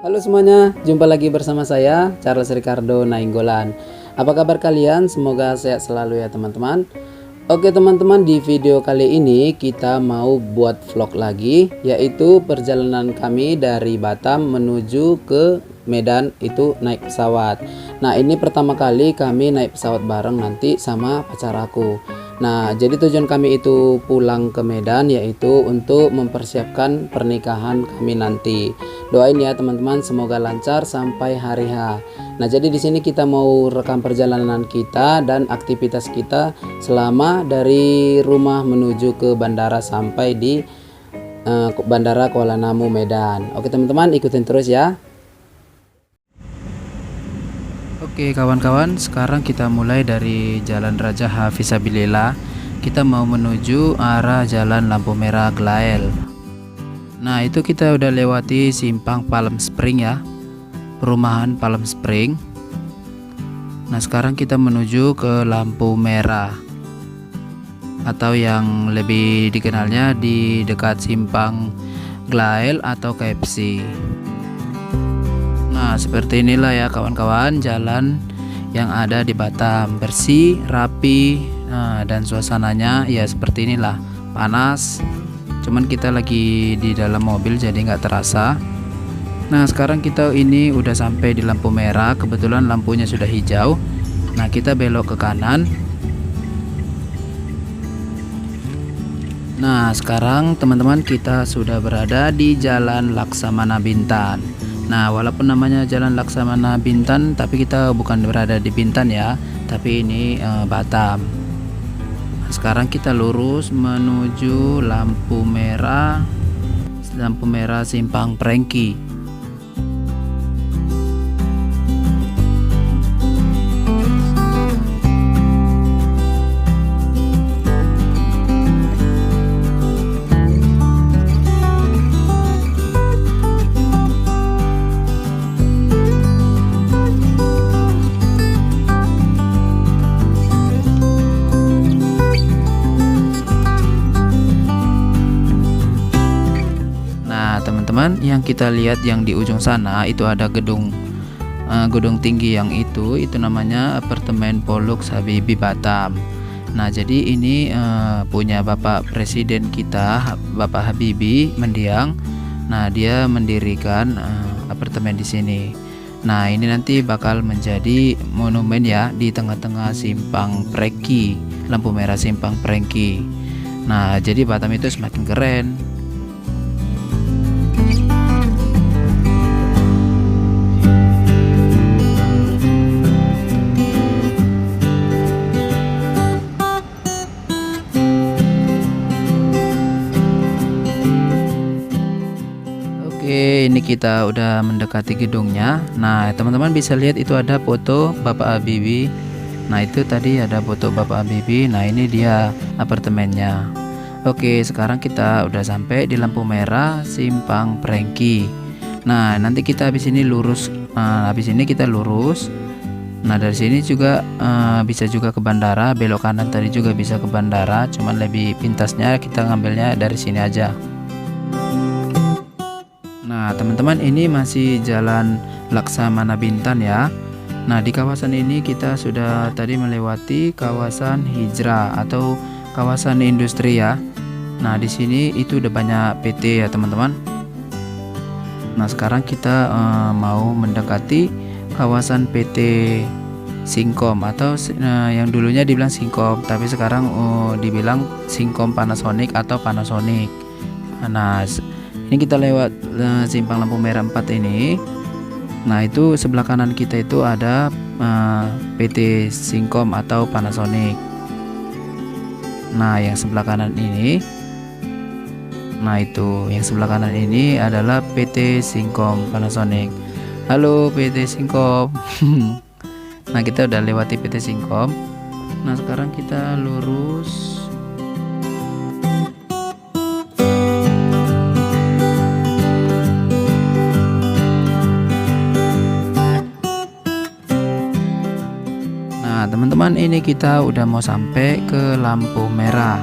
Halo semuanya, jumpa lagi bersama saya Charles Ricardo Nainggolan. Apa kabar kalian? Semoga sehat selalu ya teman-teman. Oke teman-teman, di video kali ini kita mau buat vlog lagi, yaitu perjalanan kami dari Batam menuju ke Medan itu naik pesawat. Nah ini pertama kali kami naik pesawat bareng nanti sama pacar aku. Nah jadi tujuan kami itu pulang ke Medan yaitu untuk mempersiapkan pernikahan kami nanti. Doain ya teman-teman, semoga lancar sampai hari H. Nah jadi di sini kita mau rekam perjalanan kita dan aktivitas kita selama dari rumah menuju ke bandara sampai di Bandara Kuala Namu Medan. Oke teman-teman, ikutin terus ya. Oke kawan-kawan, sekarang kita mulai dari Jalan Raja Hafizabilillah. Kita mau menuju arah Jalan Lampu Merah Glael. Nah itu kita udah lewati simpang Palm Spring ya, perumahan Palm Spring. Nah sekarang kita menuju ke lampu merah, atau yang lebih dikenalnya di dekat simpang Glael atau KFC. Nah seperti inilah ya kawan-kawan jalan yang ada di Batam, bersih, rapi, dan suasananya ya seperti inilah. Panas, cuman kita lagi di dalam mobil jadi nggak terasa. Nah sekarang kita ini udah sampai di lampu merah, kebetulan lampunya sudah hijau. Nah kita belok ke kanan. Nah sekarang teman-teman kita sudah berada di Jalan Laksamana Bintan. Nah walaupun namanya Jalan Laksamana Bintan, tapi kita bukan berada di Bintan ya, tapi ini Batam. Nah, sekarang kita lurus menuju lampu merah simpang Prengki. Teman-teman, yang kita lihat yang di ujung sana itu ada gedung tinggi yang itu namanya apartemen Polux Habibie Batam. Nah jadi ini punya Bapak Presiden kita, Bapak Habibie mendiang. Nah dia mendirikan apartemen di sini. Nah ini nanti bakal menjadi monumen ya di tengah-tengah simpang Prengki, lampu merah simpang Prengki. Nah jadi Batam itu semakin keren. Oke, ini kita udah mendekati gedungnya. Nah, teman-teman bisa lihat itu ada foto Bapak Habibie. Nah, itu tadi ada foto Bapak Habibie. Nah, ini dia apartemennya. Oke, sekarang kita udah sampai di lampu merah simpang Prengki. Nah, nanti kita habis ini lurus. Habis ini kita lurus. Nah, dari sini juga bisa juga ke bandara. Belok kanan tadi juga bisa ke bandara. Cuman lebih pintasnya kita ngambilnya dari sini aja. Nah teman-teman, ini masih Jalan Laksamana Bintan ya. Nah di kawasan ini kita sudah tadi melewati kawasan hijrah atau kawasan industri ya. Nah di sini itu udah banyak PT ya teman-teman. Nah sekarang kita mau mendekati kawasan PT Singkom atau yang dulunya dibilang Singkom, tapi sekarang dibilang Singkom Panasonic atau Panasonic. Nah ini kita lewat simpang lampu merah 4 ini. Nah itu sebelah kanan kita itu ada PT Singkom atau Panasonic. Nah yang sebelah kanan ini, nah itu yang sebelah kanan ini adalah PT Singkom Panasonic. Halo PT Singkom. Nah kita udah lewati PT Singkom. Nah sekarang kita lurus. Teman-teman, ini kita udah mau sampai ke lampu merah.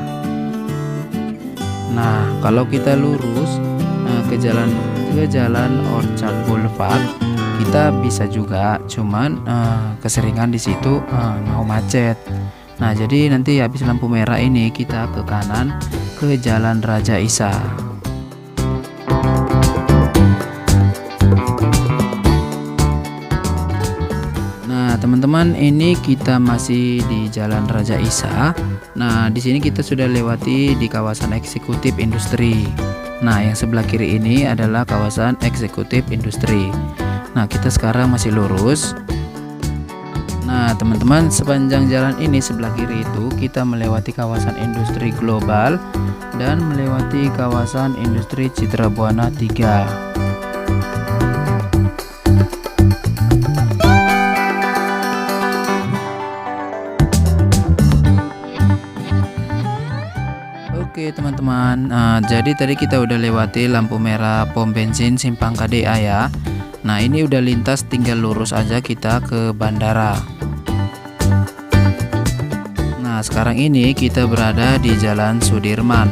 Nah kalau kita lurus ke jalan ke Jalan Orchard Boulevard. Kita bisa juga, cuman keseringan di situ mau macet. Nah, jadi nanti habis lampu merah ini kita ke kanan ke Jalan Raja Isa. Nah, teman-teman, ini kita masih di Jalan Raja Isa. Nah, di sini kita sudah lewati di kawasan eksekutif industri. Nah, yang sebelah kiri ini adalah kawasan eksekutif industri. Nah, kita sekarang masih lurus. Nah, teman-teman, sepanjang jalan ini sebelah kiri itu kita melewati kawasan industri global dan melewati kawasan industri Citra Buana 3. Oke teman-teman, jadi tadi kita udah lewati lampu merah pom bensin Simpang KDA ya. Nah, ini udah lintas, tinggal lurus aja kita ke bandara. Nah, sekarang ini kita berada di Jalan Sudirman.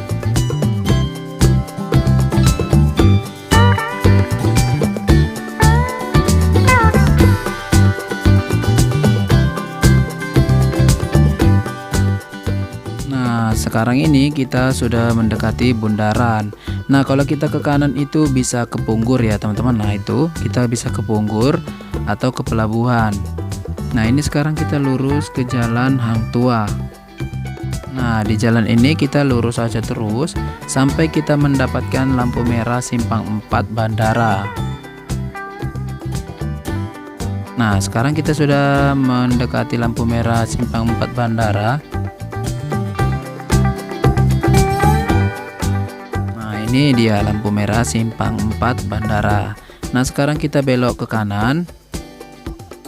Sekarang ini kita sudah mendekati bundaran. Nah, kalau kita ke kanan itu bisa ke Punggur ya teman-teman. Nah, itu kita bisa ke Punggur atau ke pelabuhan. Nah, ini sekarang kita lurus ke Jalan Hang Tua. Nah, di jalan ini kita lurus saja terus sampai kita mendapatkan lampu merah Simpang 4 Bandara. Nah, sekarang kita sudah mendekati lampu merah Simpang 4 Bandara. Ini dia lampu merah Simpang 4 Bandara. Nah, sekarang kita belok ke kanan.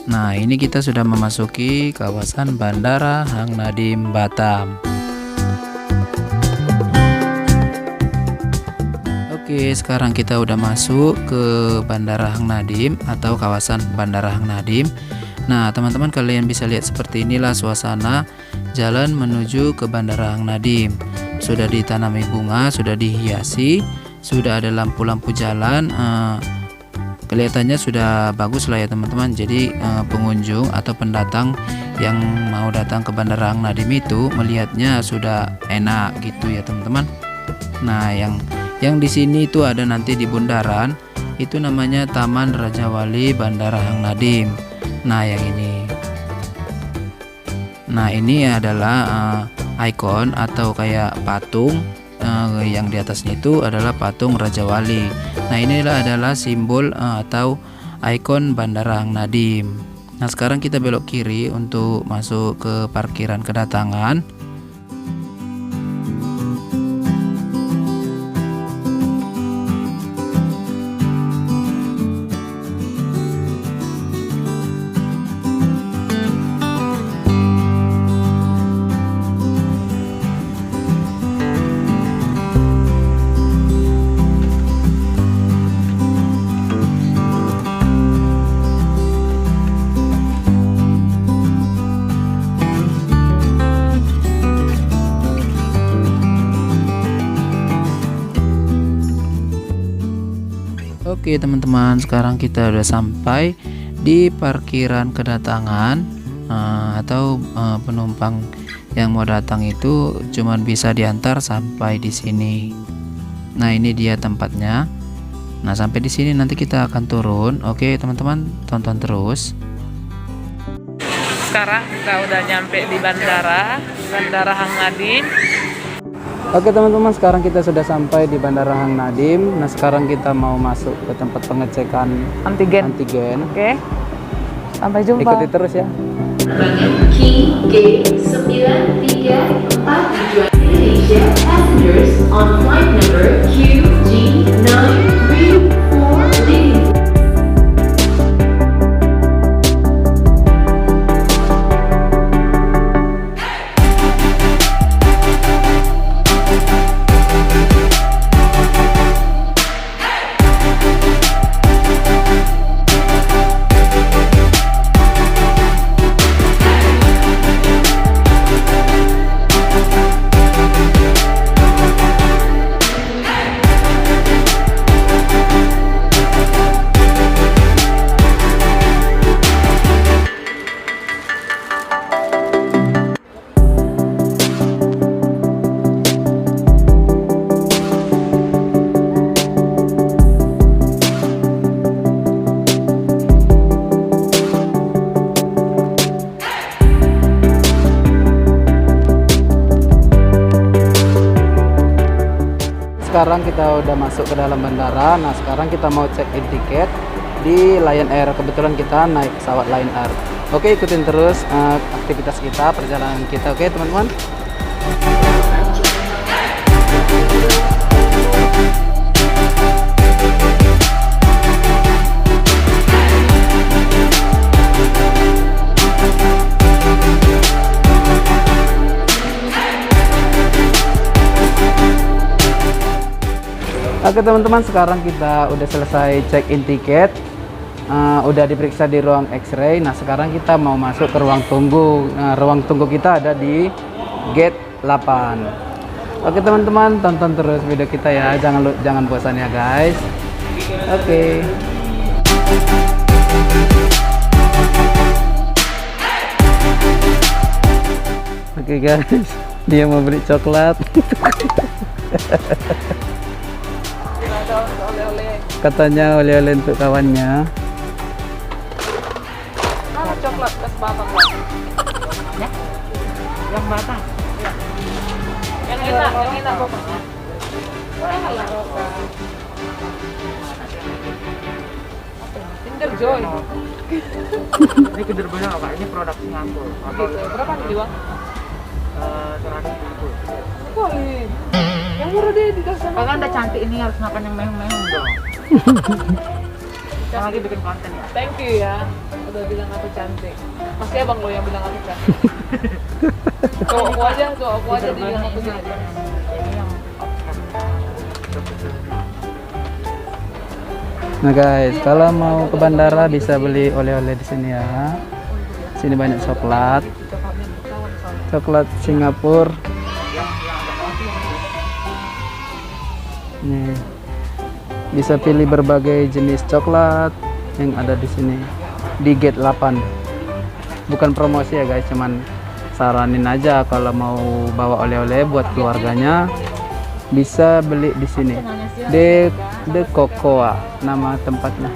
Nah, ini kita sudah memasuki kawasan Bandara Hang Nadiem Batam. Oke, sekarang kita udah masuk ke Bandara Hang Nadiem atau kawasan Bandara Hang Nadiem. Nah, teman-teman, kalian bisa lihat seperti inilah suasana jalan menuju ke Bandara Hang Nadiem. Sudah ditanami bunga, sudah dihiasi, sudah ada lampu-lampu jalan, kelihatannya sudah bagus lah ya teman-teman. Jadi pengunjung atau pendatang yang mau datang ke Bandara Hang Nadiem itu melihatnya sudah enak gitu ya teman-teman. Nah, yang di sini itu ada nanti di bundaran itu namanya Taman Raja Wali Bandara Hang Nadiem. Nah, yang ini. Nah, ini adalah ikon atau kayak patung, yang di atasnya itu adalah patung Raja Wali. Nah, inilah adalah simbol atau ikon Bandara Hang Nadiem. Nah, sekarang kita belok kiri untuk masuk ke parkiran kedatangan. Oke teman-teman, sekarang kita udah sampai di parkiran kedatangan, atau penumpang yang mau datang itu cuman bisa diantar sampai di sini. Nah, ini dia tempatnya. Nah, sampai di sini nanti kita akan turun. Oke teman-teman, tonton terus. Sekarang kita udah nyampe di Bandara Hang Nadiem. Oke teman-teman, sekarang kita sudah sampai di Bandara Hang Nadiem. Nah, sekarang kita mau masuk ke tempat pengecekan antigen. Oke. Sampai jumpa. Ikuti terus ya. King Gate 934 tujuan Indonesia, passengers on flight number QG934. sekarang kita udah masuk ke dalam bandara. Nah, sekarang kita mau check-in tiket di Lion Air. Kebetulan kita naik pesawat Lion Air. Oke, ikutin terus aktivitas kita, perjalanan kita. Oke, teman-teman. Oke teman-teman, sekarang kita udah selesai check-in tiket, udah diperiksa di ruang X-ray. Nah, sekarang kita mau masuk ke ruang tunggu. Nah, ruang tunggu kita ada di gate 8. Oke teman-teman, tonton terus video kita ya, jangan bosan ya guys. Oke. Oke guys, dia mau beli coklat. Katanya oleh-oleh untuk kawannya. Mana coklat khas Batam? Ya? Yang Batam? Ya. Yang enak pokoknya. Kinder Joy. Ini Kinder Joy apa? Ini produk Singapura. Gitu. Berapa nih Bang? 100.000. Kali. Yang murah deh di sana. Kalau kan udah cantik ini harus makan yang mehong-mehong dong. Yang lagi bikin konten ya. Thank you ya. Udah bilang aku cantik. Pasti abang lo yang bilang aku cantik. Cowokku aja dia yang aku cantik. Ini yang Nah guys, kalau mau ke bandara bisa beli oleh-oleh di sini ya. Sini banyak coklat. Coklat Singapura. Nih. Bisa pilih berbagai jenis coklat yang ada di sini di gate 8. Bukan promosi ya guys, cuman saranin aja kalau mau bawa oleh-oleh buat keluarganya bisa beli di sini. The Cocoa nama tempatnya.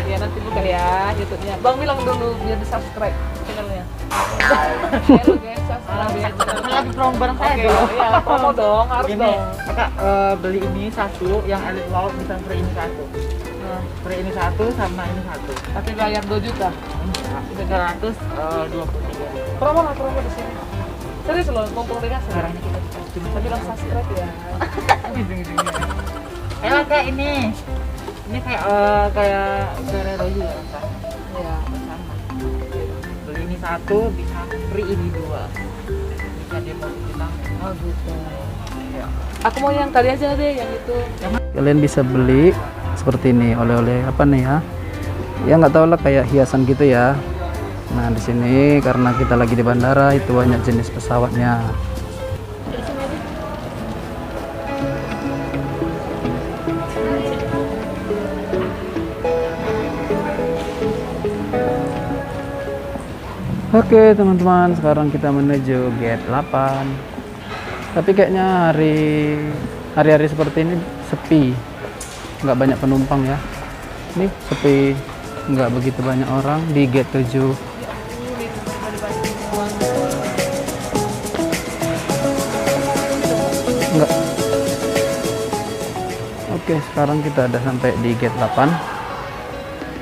Ya nanti buka ya YouTube-nya. Bang bilang dulu biar di subscribe channelnya. Halo guys, subscribe ya. lagi promo bareng saya Oke, dong. iya promo dong, harus Ini dong. kakak beli ini satu, yang elit laut bisa free ini satu. Free ini satu sama ini satu. Tapi bayar 2 juta. 323. Promo di sini. Serius loh, mumpung dengan sekarang kita. Saya bilang subscribe ya. Kayak ini. Ini kayak Ferrero juga rasanya. Iya. Sama. Beli ini satu bisa free ini dua. Jika dia mau bilang, Oh gitu. ya. Aku mau yang tadi aja deh, yang itu. Kalian bisa beli seperti ini oleh-oleh apa nih ya? Ya nggak tahu lah, kayak hiasan gitu ya. Nah di sini karena kita lagi di bandara itu banyak jenis pesawatnya. Oke teman-teman, sekarang kita menuju gate 8. Tapi kayaknya hari-hari seperti ini sepi, nggak banyak penumpang ya. Ini sepi, nggak begitu banyak orang di gate 7. Enggak. Oke, sekarang kita udah sampai di gate 8.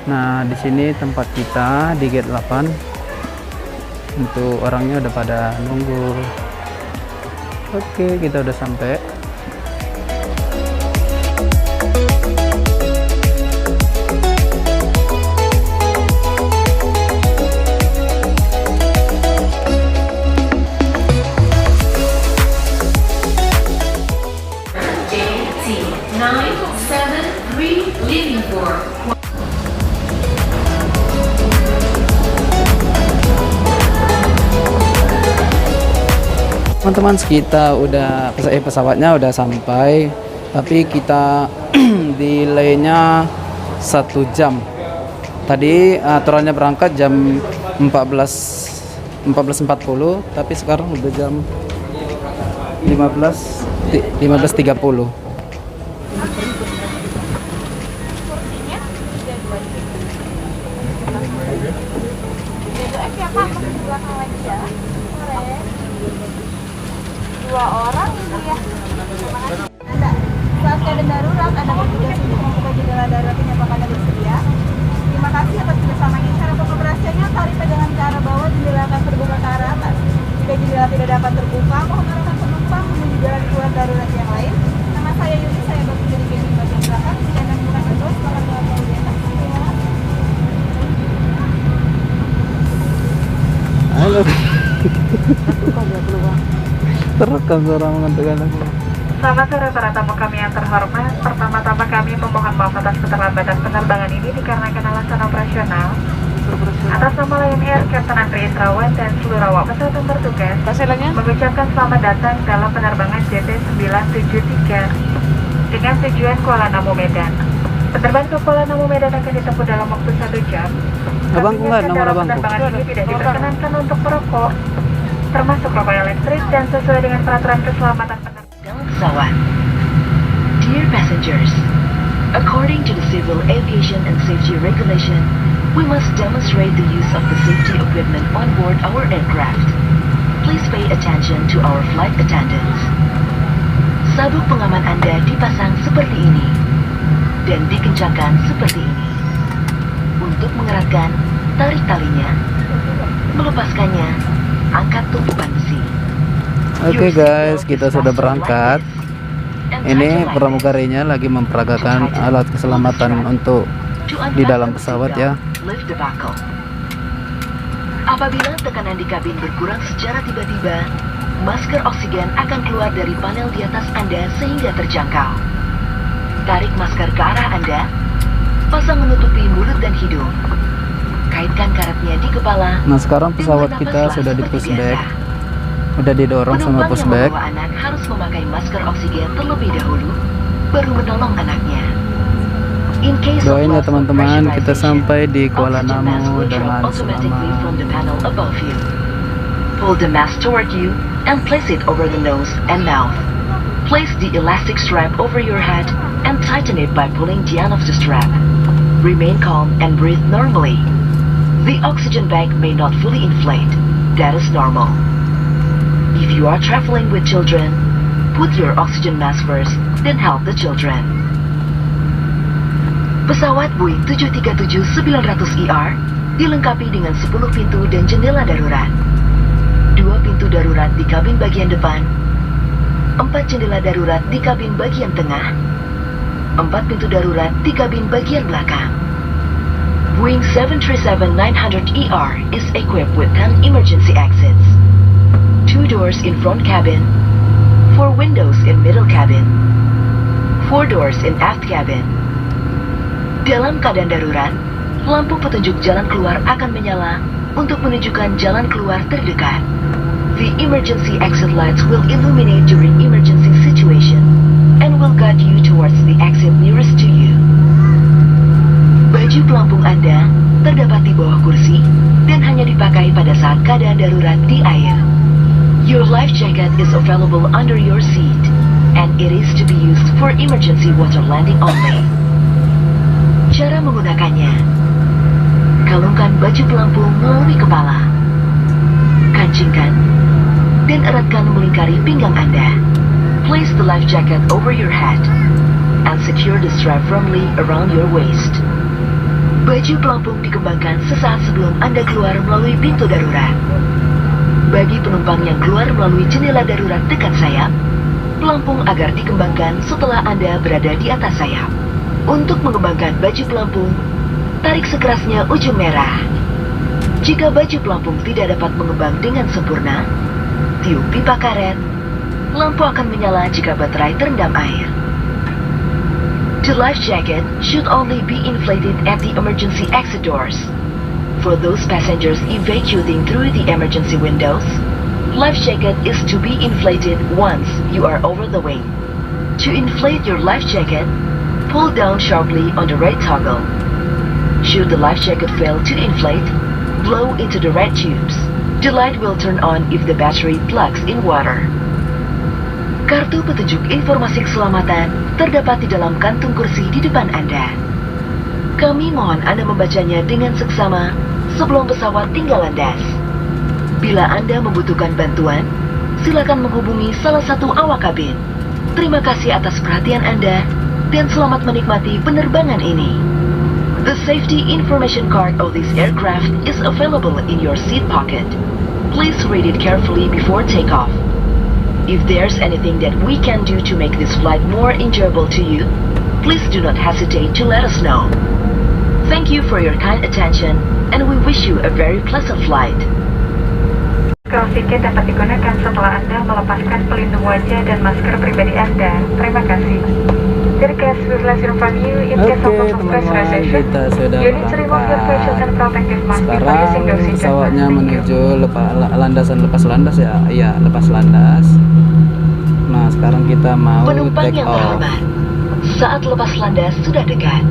Nah, di sini tempat kita di gate 8. Untuk orangnya udah pada nunggu. Oke, kita udah sampai. JT 973 leaving for Teman-teman, kita udah pesawatnya udah sampai, tapi kita delaynya 1 jam. Tadi aturannya berangkat jam 14.40, tapi sekarang udah jam 15.30. Dua orang ibu ya. Terekam suara mengantukkan aku. Selamat sore para tamu kami yang terhormat. Pertama-tama kami memohon maaf atas keterlambatan penerbangan ini dikarenakan alasan operasional. Atas nama Lion Air, Kapten Andri Indrawan dan seluruh awak pesawat yang bertugas mengucapkan selamat datang dalam penerbangan JT973 dengan tujuan Kuala Namu Medan. Penerbangan ke Kuala Namu Medan akan ditempuh dalam waktu 1 jam. Abangku nggak, nomor Dalam abangku. penerbangan ini tidak diperkenankan untuk merokok, termasuk rokok elektrik dan sesuai dengan peraturan keselamatan penerbangan. Dalam pesawat. Dear passengers, according to the Civil Aviation and Safety Regulation, we must demonstrate the use of the safety equipment on board our aircraft. Please pay attention to our flight attendants. Sabuk pengaman Anda dipasang seperti ini dan dikencangkan seperti ini. Untuk mengeratkan, tarik talinya. Melepaskannya, angkat tumpukan besi. Oke guys, kita sudah berangkat. Ini pramugarinya lagi memperagakan alat keselamatan untuk di dalam pesawat ya. Lift the buckle. Apabila tekanan di kabin berkurang secara tiba-tiba, masker oksigen akan keluar dari panel di atas Anda sehingga terjangkau. Tarik masker ke arah Anda, pasang menutupi mulut dan hidung. Kaitkan karetnya di kepala. Nah sekarang pesawat dan kita bernapaslah sudah di seperti pushback, biasa. udah didorong sama Penumpang yang pushback. membawa anak harus memakai masker oksigen terlebih dahulu, baru menolong anaknya. In case of Doain ya loss of teman-teman, kita pressurization, sampai di Kuala oxygen mask Namu will drop dengan automatically from the selamat. panel above you. Pull the mask toward you and place it over the nose and mouth. Place the elastic strap over your head and tighten it by pulling the end of the strap. Remain calm and breathe normally. The oxygen bag may not fully inflate. That is normal. If you are traveling with children, put your oxygen mask first, then help the children. Pesawat Boeing 737-900ER dilengkapi dengan 10 pintu dan jendela darurat. 2 pintu darurat di kabin bagian depan, 4 jendela darurat di kabin bagian tengah, 4 pintu darurat di kabin bagian belakang. Boeing 737-900ER is equipped with 10 emergency exits, 2 doors in front cabin, 4 windows in middle cabin, 4 doors in aft cabin. Dalam keadaan darurat, lampu petunjuk jalan keluar akan menyala untuk menunjukkan jalan keluar terdekat. The emergency exit lights will illuminate during emergency situation and will guide you towards the exit nearest to you. Baju pelampung Anda terdapat di bawah kursi dan hanya dipakai pada saat keadaan darurat di air. Your life jacket is available under your seat and it is to be used for emergency water landing only. Cara menggunakannya: kalungkan baju pelampung melalui kepala, kancingkan, dan eratkan melingkari pinggang Anda. Place the life jacket over your head and secure the strap firmly around your waist. Baju pelampung dikembangkan sesaat sebelum Anda keluar melalui pintu darurat. Bagi penumpang yang keluar melalui jendela darurat dekat sayap, pelampung agar dikembangkan setelah Anda berada di atas sayap. Untuk mengembangkan baju pelampung, tarik sekerasnya ujung merah. Jika baju pelampung tidak dapat mengembang dengan sempurna, tiup pipa karet. Lampu akan menyala jika baterai terendam air. The life jacket should only be inflated at the emergency exit doors. For those passengers evacuating through the emergency windows, life jacket is to be inflated once you are over the wing. To inflate your life jacket, pull down sharply on the right toggle. Should the life jacket fail to inflate, blow into the red tubes. The light will turn on if the battery plugs in water. Kartu petunjuk informasi keselamatan terdapat di dalam kantung kursi di depan Anda. Kami mohon Anda membacanya dengan seksama sebelum pesawat tinggal landas. Bila Anda membutuhkan bantuan, silakan menghubungi salah satu awak kabin. Terima kasih atas perhatian Anda dan selamat menikmati penerbangan ini. The safety information card of this aircraft is available in your seat pocket. Please read it carefully before takeoff. If there's anything that we can do to make this flight more enjoyable to you, please do not hesitate to let us know. Thank you for your kind attention, and we wish you a very pleasant flight. cross ticket dapat digunakan setelah Anda melepaskan pelindung wajah dan masker pribadi Anda. Terima kasih. Dear guests, we would like to inform you in case of loss of teman-teman, kita sudah you need to remove your facial and protective mask before sekarang using those seatbelts. pesawatnya Thank you. menuju landasan lepas landas ya. Iya, lepas landas. Nah, sekarang kita mau Penumpang take yang off. terhormat, saat lepas landas sudah dekat.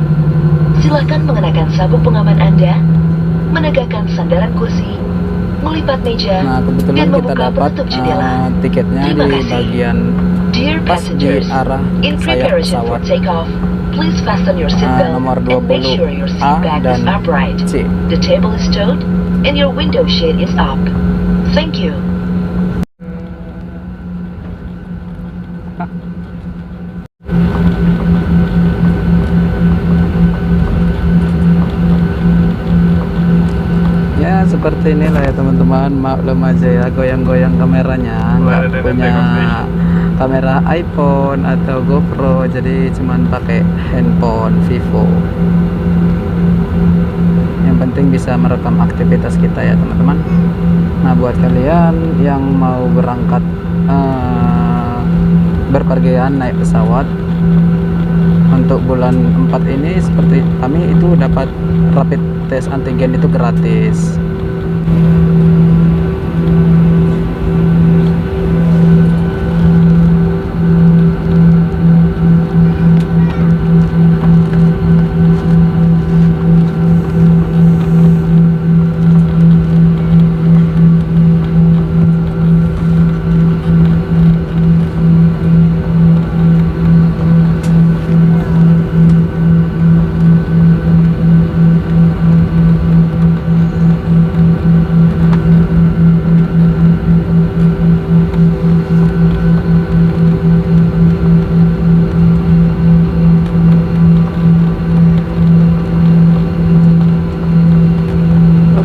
Silakan mengenakan sabuk pengaman Anda, menegakkan sandaran kursi, melipat meja, Nah, dan kebetulan kita membuka dapat penutup jendela. tiketnya Terima di kasih. bagian Dear pas di passengers, arah in sayap preparation for pesawat. takeoff, please fasten your seatbelt Nomor and make sure your 20A seat back is dan upright. C. The table is stowed and your window shade is up. Thank you. Ya seperti inilah ya teman-teman, maklum aja ya goyang-goyang kameranya, nggak punya kamera iPhone atau GoPro, jadi cuman pakai handphone Vivo. Yang penting bisa merekam aktivitas kita ya teman-teman. Nah, buat kalian yang mau berangkat berpergian naik pesawat untuk bulan 4 ini, seperti kami itu dapat rapid tes antigen itu gratis.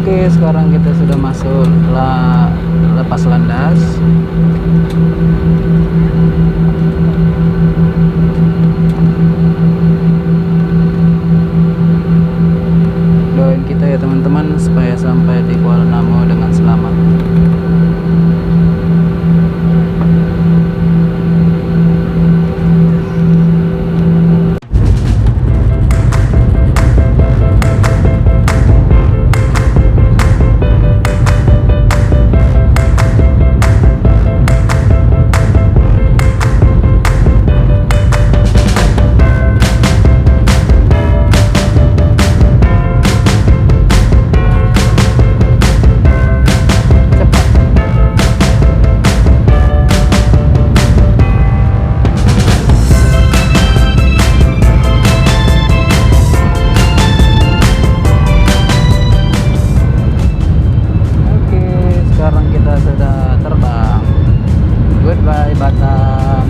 Oke, sekarang kita sudah masuk lepas landas. Doain kita ya teman-teman supaya sampai di Kuala Namu dengan selamat. Goodbye Batam.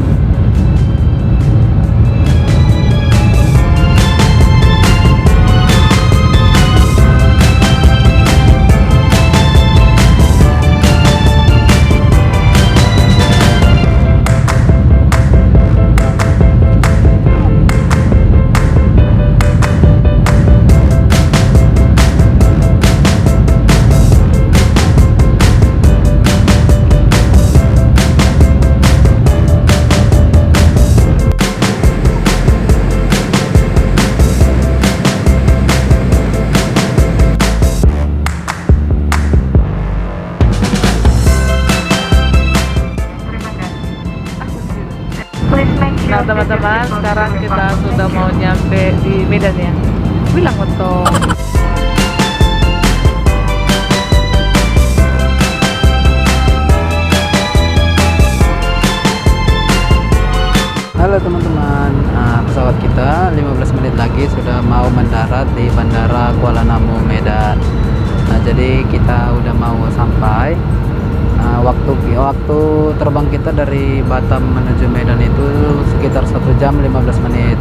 Nah teman-teman, sekarang kita sudah mau nyampe di Medan ya. Bilang untuk Halo teman-teman, pesawat kita 15 menit lagi sudah mau mendarat di Bandara Kuala Namu, Medan. Nah, jadi kita udah mau sampai. Waktu terbang kita dari Batam menuju Medan itu sekitar 1 jam 15 menit.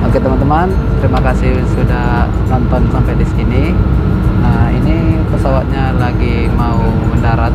Oke teman-teman, terima kasih sudah nonton sampai di sini. Nah, ini pesawatnya lagi mau mendarat.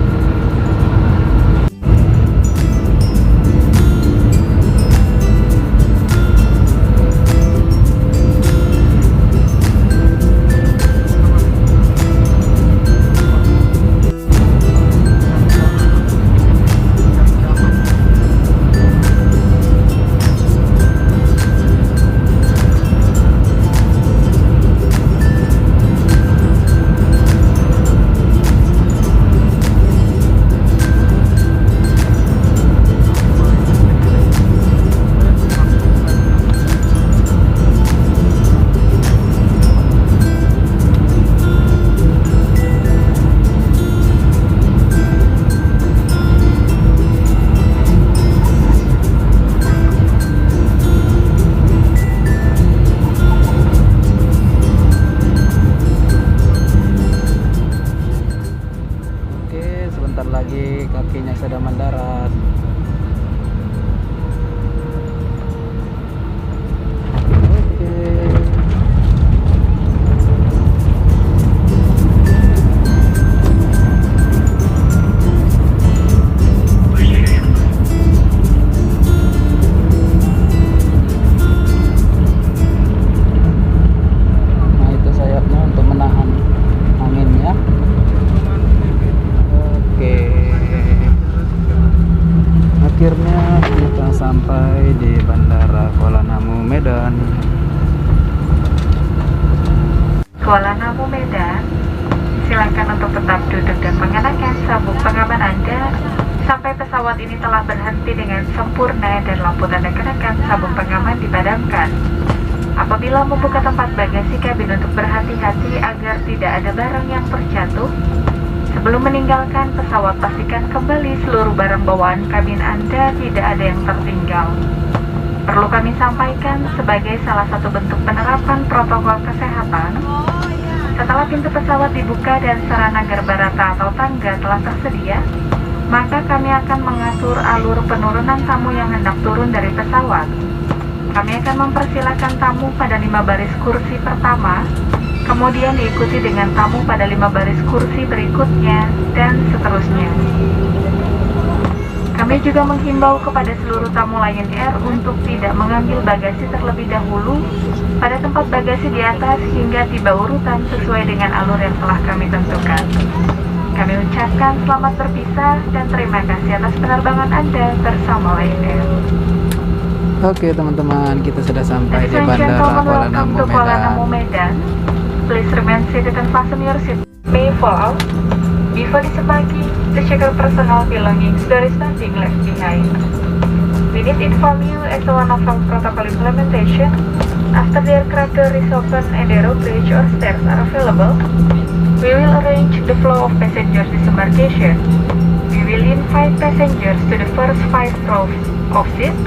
Kuala Namu, Medan. Silakan untuk tetap duduk dan mengenakan sabuk pengaman Anda sampai pesawat ini telah berhenti dengan sempurna dan lampu tanda kenakan sabuk pengaman dipadamkan. Apabila membuka tempat bagasi kabin untuk berhati-hati agar tidak ada barang yang terjatuh. Sebelum meninggalkan pesawat, pastikan kembali seluruh barang bawaan kabin Anda tidak ada yang tertinggal. Perlu kami sampaikan sebagai salah satu bentuk penerapan protokol kesehatan, setelah pintu pesawat dibuka dan sarana gerbarata atau tangga telah tersedia, maka kami akan mengatur alur penurunan tamu yang hendak turun dari pesawat. Kami akan mempersilakan tamu pada 5 baris kursi pertama, kemudian diikuti dengan tamu pada 5 baris kursi berikutnya, dan seterusnya. Kami juga menghimbau kepada seluruh tamu Lion Air untuk tidak mengambil bagasi terlebih dahulu pada tempat bagasi di atas hingga tiba urutan sesuai dengan alur yang telah kami tentukan. Kami ucapkan selamat berpisah dan terima kasih atas penerbangan Anda bersama Lion Air. Oke teman-teman, kita sudah sampai di Bandara Kuala Namu, Medan. Please remain seated and fasten your seat. May fall out. Before disembarking, to check your personal belongings, there is nothing left behind. We need to inform you as one of our protocol implementation. After the aircraft door is open and the rope bridge or stairs are available, we will arrange the flow of passengers disembarkation. We will invite passengers to the first 5 rows of seats,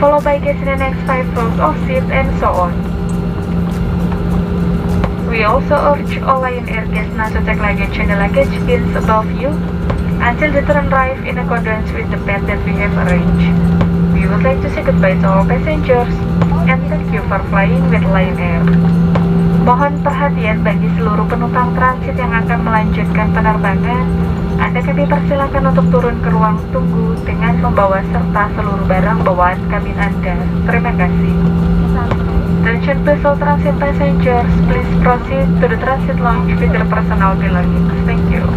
followed by guests in the next 5 rows of seats, and so on. We also urge all Lion Air guests not to take luggage in the luggage bins above you until the turn arrive in accordance with the path that we have arranged. We would like to say goodbye to all passengers and thank you for flying with Lion Air. Mohon perhatian bagi seluruh penumpang transit yang akan melanjutkan penerbangan. Anda kami persilakan untuk turun ke ruang tunggu dengan membawa serta seluruh barang bawaan kabin Anda. Terima kasih. Attention please all transit passengers, please proceed to the transit lounge with your personal belongings. Thank you.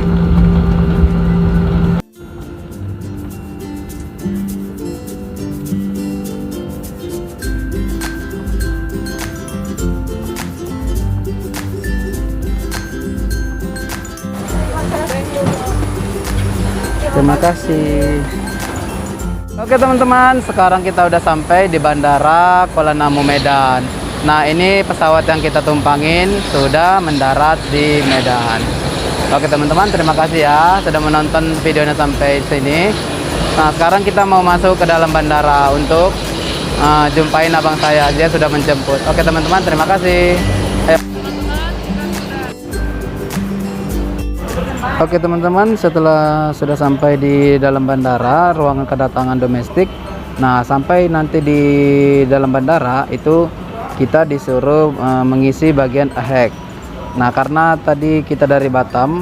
Terima kasih. Oke teman-teman, sekarang kita udah sampai di Bandara Kuala Namu, Medan. Nah ini pesawat yang kita tumpangin sudah mendarat di Medan. Oke teman-teman, terima kasih ya sudah menonton videonya sampai sini. Nah sekarang kita mau masuk ke dalam bandara untuk jumpain abang saya, dia sudah menjemput. Oke teman-teman, terima kasih. Ayo. Oke teman-teman, setelah sudah sampai di dalam bandara, ruangan kedatangan domestik. Nah sampai nanti di dalam bandara itu kita disuruh mengisi bagian AHEC. Nah karena tadi kita dari Batam,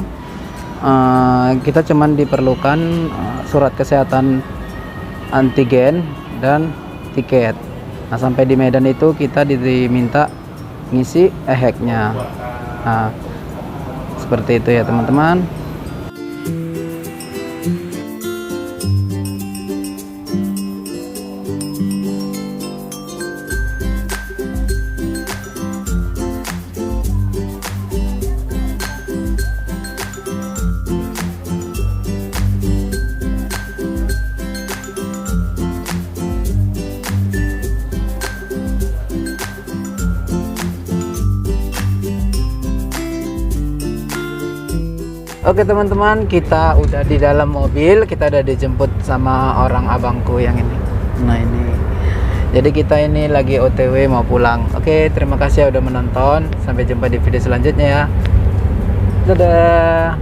kita cuman diperlukan surat kesehatan, antigen, dan tiket. Nah sampai di Medan itu kita diminta ngisi AHEC-nya. Nah seperti itu ya teman-teman. Oke teman-teman, kita udah di dalam mobil, kita udah dijemput sama orang abangku yang ini. Nah ini, jadi kita ini lagi OTW mau pulang. Oke, terima kasih ya udah menonton. Sampai jumpa di video selanjutnya ya. Dadah.